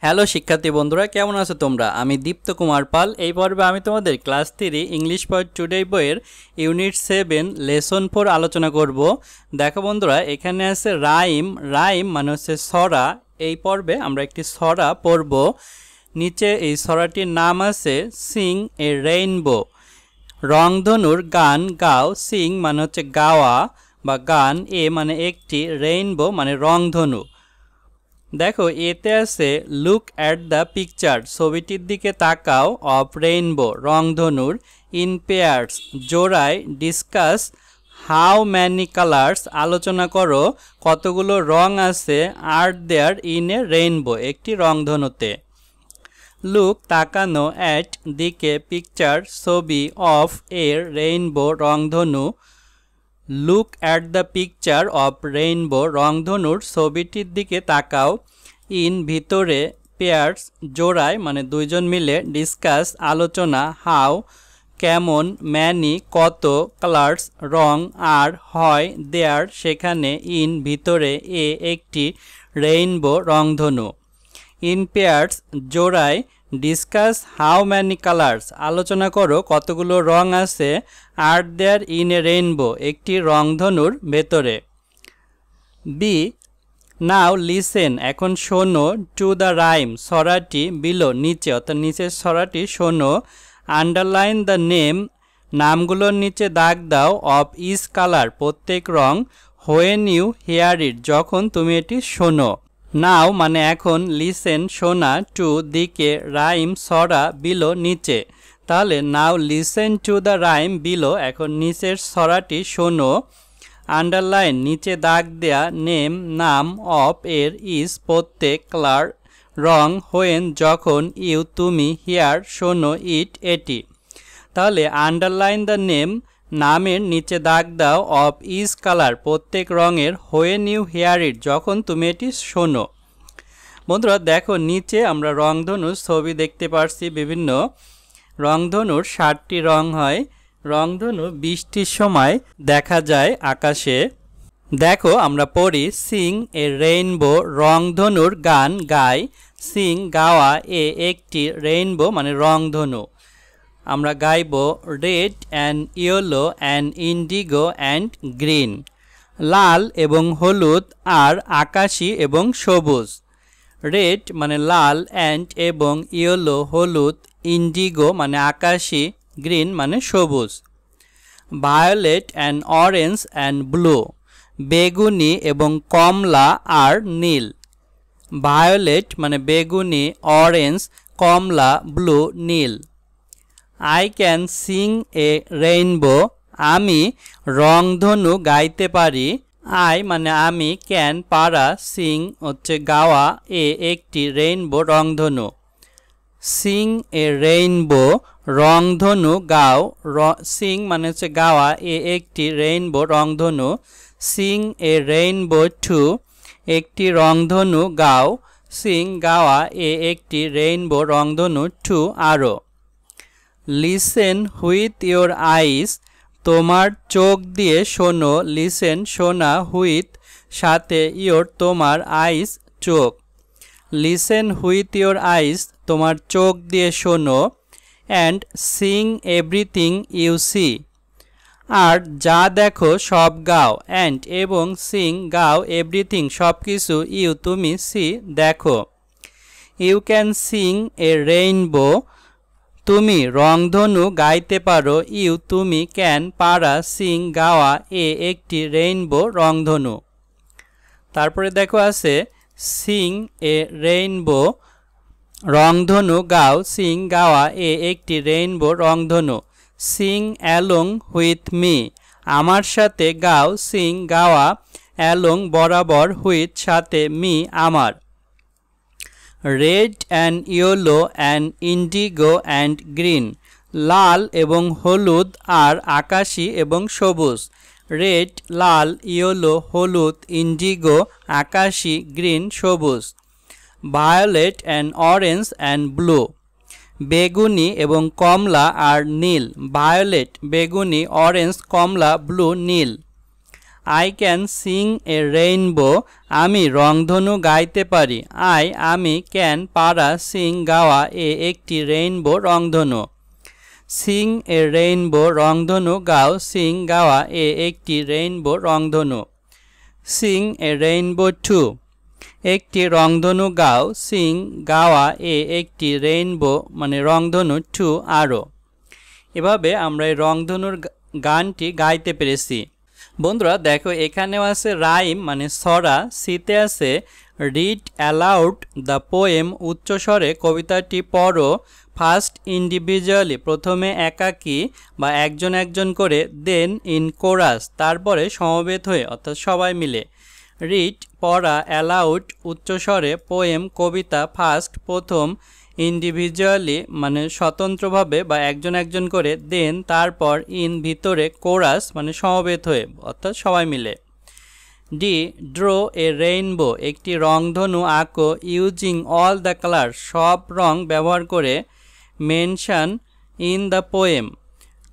Hello শিক্ষার্থী বন্ধুরা, কেমন আছো তোমরা? আমি দীপ্ত কুমার পাল। এই পর্বে আমি তোমাদের ক্লাস 3 ইংলিশ ফর টুডে বইয়ের ইউনিট 7 লেসন 4 আলোচনা করব। দেখো বন্ধুরা, এখানে আছে রাইম। রাইম মানে হচ্ছে ছড়া। এই পর্বে আমরা একটি ছড়া পড়ব। নিচে এই ছড়াটির নাম আছে সিং এ রেইনবো। রংধনুর গান গাও। সিং মানে হচ্ছে গাওয়া বা গান, এ মানে একটি, রেইনবো মানে রংধনু। দেখো এতে আছে লুক অ্যাট দ্য পিকচার, ছবিটির দিকে তাকাও, অফ রেইনবো রংধনুর, ইন পেয়ার্স জোড়ায়, ডিসকাস হাউ ম্যানি কালার্স আলোচনা করো কতগুলো রং আছে, আর দেয়ার ইন এ রেইনবো একটি রংধনুতে। লুক তাকানো, অ্যাট দিকে, পিকচার ছবি, অফ এর রেইনবো রংধনু। Look at the picture of rainbow রংধনুর ছবিটির দিকে তাকাও, ইন ভিতরে, পেয়ার্স জোড়ায় মানে দুইজন মিলে, ডিসকাস আলোচনা, হাউ কেমন, ম্যানি কত, কালার্স রং, আর হয় দেয়ার সেখানে, ইন ভিতরে, এ একটি, রেইনবো রংধনু। ইন পেয়ার্স জোড়ায়, ডিসকাস হাউ ম্যানি কালার্স আলোচনা করো কতগুলো রং আছে, আর দেয়ার ইন এ রেইনবো একটি রংধনুর ভেতরে। বি নাও লিসেন এখন শোনো, টু দ্য রাইম ছড়াটি, বিলো নিচে অর্থাৎ নিচের ছড়াটি শোনো, আন্ডারলাইন দ্য নেম নামগুলোর নিচে দাগ দাও, অফ ইচ কালার প্রত্যেক রং, হোয়েন ইউ হিয়ার ইট যখন তুমি এটি শোনো। নাও মানে এখন, লিসেন শোনা, টু দিকে, রাইম ছড়া, বিলো নিচে। তাহলে now listen to the rhyme below, এখন নিচের ছড়াটি শোনো, আন্ডারলাইন নিচে দাগ দেয়া, নেম নাম, অফ এর, ইজ প্রত্যেক, কালার রং, হোয়েন যখন, ইউ তুমি, হিয়ার শোনো, ইট এটি। তাহলে আন্ডারলাইন দ্য নেম নামের নিচে দাগ দাও, অফ ইজ কালার প্রত্যেক রঙের, হোয়েন ইউ হিয়ার ইট যখন তুমি এটি শোনো। বন্ধুরা দেখো নিচে আমরা রংধনুর ছবি দেখতে পারছি। বিভিন্ন রংধনুর 7টি রং হয়। রংধনু বৃষ্টির সময় দেখা যায় আকাশে। দেখো আমরা পড়ি, সিং এ রেইনবো রংধনুর গান গায়। সিং গাওয়া, এ একটি, রেইনবো মানে রংধনু। আমরা গাইব, red and yellow and indigo and green, লাল এবং হলুদ আর আকাশি এবং সবুজ। রেড মানে লাল, অ্যান্ড এবং, ইয়েলো হলুদ, ইন্ডিগো মানে আকাশি, গ্রিন মানে সবুজ। Violet and orange and blue, বেগুনি এবং কমলা আর নীল। ভায়োলেট মানে বেগুনি, অরেঞ্জ কমলা, ব্লু নীল। I can sing a rainbow, আমি রংধনু গাইতে পারি। আই মানে আমি, ক্যান পারা, সিং হচ্ছে গাওয়া, এ একটি, রেইনবো রংধনু। সিং এ রেইনবো রংধনু গাও, সিং মানে হচ্ছে গাওয়া, এ একটি, রেইনবো রংধনু। সিং এ রেইনবো টু একটি রংধনু গাও, সিং গাওয়া, এ একটি, রেইনবো রংধনু টু আরও। লিসেন হুইথ ইয়োর আইস তোমার চোখ দিয়ে শোনো, লিসেন শোনা, হুইথ সাথে, ইয়োর তোমার, আইস চোখ। লিসেন হুইথ ইয়োর আইস তোমার চোখ দিয়ে শোনো, and sing everything you see আর যা দেখো সব গাও, অ্যান্ড এবং, সিং গাও, এভরিথিং সব কিছু, ইউ তুমি, সি দেখো। You can sing a rainbow তুমি রংধনু গাইতে পারো, ইউ তুমি, ক্যান পারা, সিং গাওয়া, এ একটি, রেইনবো রংধনু। তারপরে দেখো আছে সিং এ রেইনবো রংধনু গাও, সিং গাওয়া, এ একটি, রেইনবো রংধনু। সিং অ্যালং হুইথ মি আমার সাথে গাও, সিং গাওয়া, অ্যালং বরাবর, হুইথ সাথে, মি আমার। Red and yellow and indigo and green লাল এবং হলুদ আর আকাশি এবং সবুজ। রেড লাল, ইয়েলো হলুদ, ইন্ডিগো আকাশি, গ্রিন সবুজ। Violet and orange and blue বেগুনি এবং কমলা আর নীল। ভায়োলেট বেগুনি, অরেঞ্জ কমলা, ব্লু নীল। I can sing a rainbow, আমি রংধনু গাইতে পারি। আমি ক্যান পারা সিং গাওয়া একটি রেইনবো রংধনু। সিং এ রেইনবো রংধনু গাও, সিং গাওয়া একটি রেইনবো রংধনু। সিং এ রেইনবো টু, একটি রংধনু গাও, সিং গাওয়া একটি রেইনবো মানে রংধনু টু আরও। এভাবে আমরা এই রংধনুর গানটি গাইতে পেরেছি। বন্ধুরা দেখো এখানেও আছে রাইম মানে ছড়া, সিতে আছে রিড অ্যালাউড দ্য পোয়েম, উচ্চস্বরে কবিতাটি পড়ো। ফার্স্ট ইন্ডিভিজুয়ালি, প্রথমে একাকী বা একজন একজন করে, দেন ইন কোরাস, তারপরে সমবেত হয়ে অর্থাৎ সবাই মিলে। রিড পড়া, অ্যালাউড উচ্চস্বরে, পোয়েম কবিতা, ফার্স্ট প্রথম, ইন্ডিভিজুয়ালি মানে স্বতন্ত্রভাবে বা একজন একজন করে, দেন তারপর, ইন ভিতরে, কোরাস মানে সমবেত হয়ে অর্থাৎ সবাই মিলে। ডি ড্র এ রেইনবো, একটি রংধনু আঁকো। ইউজিং অল দ্য কালার, সব রং ব্যবহার করে। মেনশন ইন দ্য পোয়েম,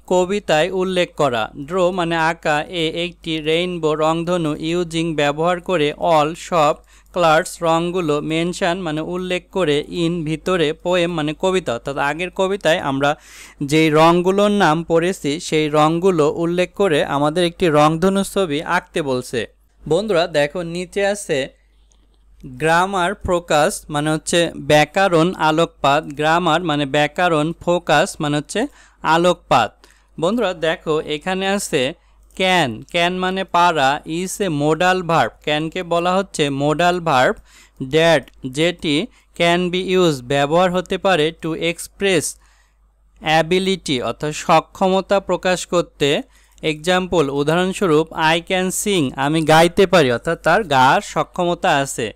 কবিতায় উল্লেখ করা। ড্র মানে আঁকা, একটি রেইনবো রংধনু, ইউজিং ব্যবহার করে, অল সব, কালার্স রঙগুলো, মেনশন মানে উল্লেখ করে, ইন ভিতরে, পোয়েম মানে কবিতা। অর্থাৎ আগের কবিতায় আমরা যেই রঙগুলোর নাম পড়েছি সেই রঙগুলো উল্লেখ করে আমাদের একটি রংধনু ছবি আঁকতে বলছে। বন্ধুরা দেখো নিচে আছে গ্রামার ফোকাস মানে হচ্ছে ব্যাকরণ আলোকপাত। গ্রামার মানে ব্যাকরণ, ফোকাস মানে হচ্ছে আলোকপাত। বন্ধুরা দেখো এখানে আছে ক্যান, ক্যান মানে পারা। ইজ এ মোডাল ভার্ব, ক্যানকে বলা হচ্ছে মোডাল ভার্ব। দ্যাট যেটি, ক্যান বি ইউজ ব্যবহার হতে পারে, টু এক্সপ্রেস অ্যাবিলিটি অর্থাৎ সক্ষমতা প্রকাশ করতে। এক্সাম্পল উদাহরণস্বরূপ, আই ক্যান সিং আমি গাইতে পারি অর্থাৎ তার গাওয়ার সক্ষমতা আছে।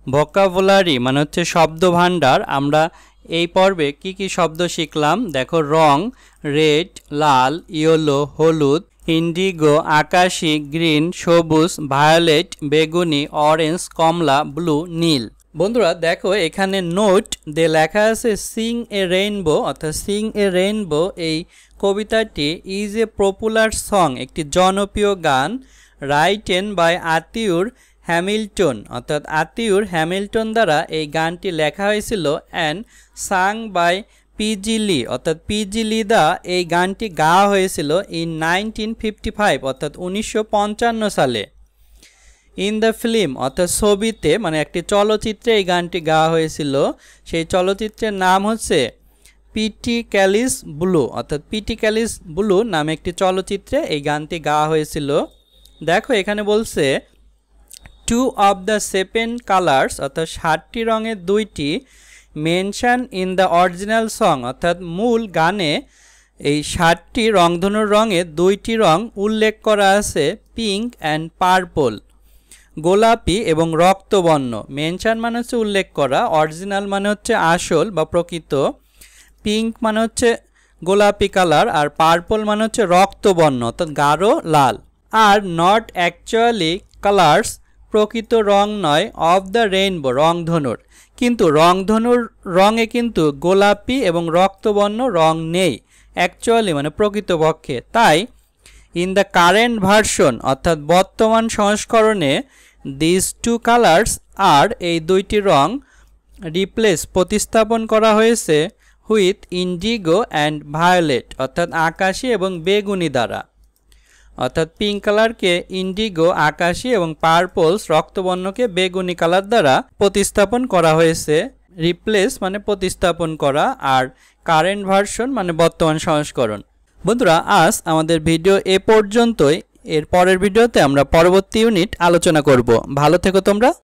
ভোকাবুলারি মানে হচ্ছে শব্দ ভাণ্ডার। আমরা এই পর্বে কি কি শব্দ শিখলাম দেখো, রং রেড লাল, ইয়েলো হলুদ, ইন্ডিগো আকাশি, গ্রিন সবুজ, ভায়োলেট বেগুনি, অরেঞ্জ কমলা, ব্লু নীল। বন্ধুরা দেখো এখানে নোট দিয়ে লেখা আছে সিং এ রেইনবো অর্থাৎ সিং এ রেইনবো এই কবিতাটি ইজ এ পপুলার সং একটি জনপ্রিয় গান, রাইটেন বাই আতিউর হ্যামিল্টন অর্থাৎ আতিউর হ্যামিল্টন দ্বারা এই গানটি লেখা হয়েছিল, অ্যান্ড সাং বাই পিজি লি অর্থাৎ পিজি লি দা এই গানটি গাওয়া হয়েছিল ইন 1955 অর্থাৎ 1955 সালে। ইন দ্য ফিল্ম অর্থাৎ ছবিতে মানে একটি চলচ্চিত্রে এই গানটি গাওয়া হয়েছিল। সেই চলচ্চিত্রের নাম হচ্ছে পিটি ক্যালিস ব্লু অর্থাৎ পিটি ক্যালিস ব্লু নামে একটি চলচ্চিত্রে এই গানটি গাওয়া হয়েছিল। দেখো এখানে বলছে two of the seven colours অর্থাৎ 7টি রঙের 2টি, mention in the original song অর্থাৎ মূল গানে এই 7টি রংধনুর রঙে 2টি রং উল্লেখ করা আছে, পিঙ্ক অ্যান্ড পার্পল গোলাপি এবং রক্তবর্ণ। মেনশন মানে হচ্ছে উল্লেখ করা, অরিজিনাল মানে হচ্ছে আসল বা প্রকৃত, পিঙ্ক মানে হচ্ছে গোলাপি কালার, আর পার্পল মানে হচ্ছে রক্তবর্ণ অর্থাৎ গাঢ় লাল। আর নট অ্যাকচুয়ালি কালার্স প্রকৃত রং নয়, অফ দ্য রেইনবো রংধনুর, কিন্তু রংধনুর রঙে কিন্তু গোলাপি এবং রক্তবর্ণ রং নেই, অ্যাকচুয়ালি মানে প্রকৃতপক্ষে। তাই ইন দ্য কারেন্ট ভার্সন অর্থাৎ বর্তমান সংস্করণে দিস টু কালার্স আর এই 2টি রং রিপ্লেস প্রতিস্থাপন করা হয়েছে হুইথ ইন্ডিগো অ্যান্ড ভায়োলেট অর্থাৎ আকাশি এবং বেগুনি দ্বারা। অর্থাৎ পিঙ্ক কালারকে ইন্ডিগো আকাশি এবং পার্পলস রক্তবর্ণকে বেগুনি কালার দ্বারা প্রতিস্থাপন করা হয়েছে। রিপ্লেস মানে প্রতিস্থাপন করা, আর কারেন্ট ভার্সন মানে বর্তমান সংস্করণ। বন্ধুরা আজ আমাদের ভিডিও এ পর্যন্তই। এর পরের ভিডিওতে আমরা পরবর্তী ইউনিট আলোচনা করব। ভালো থেকো তোমরা।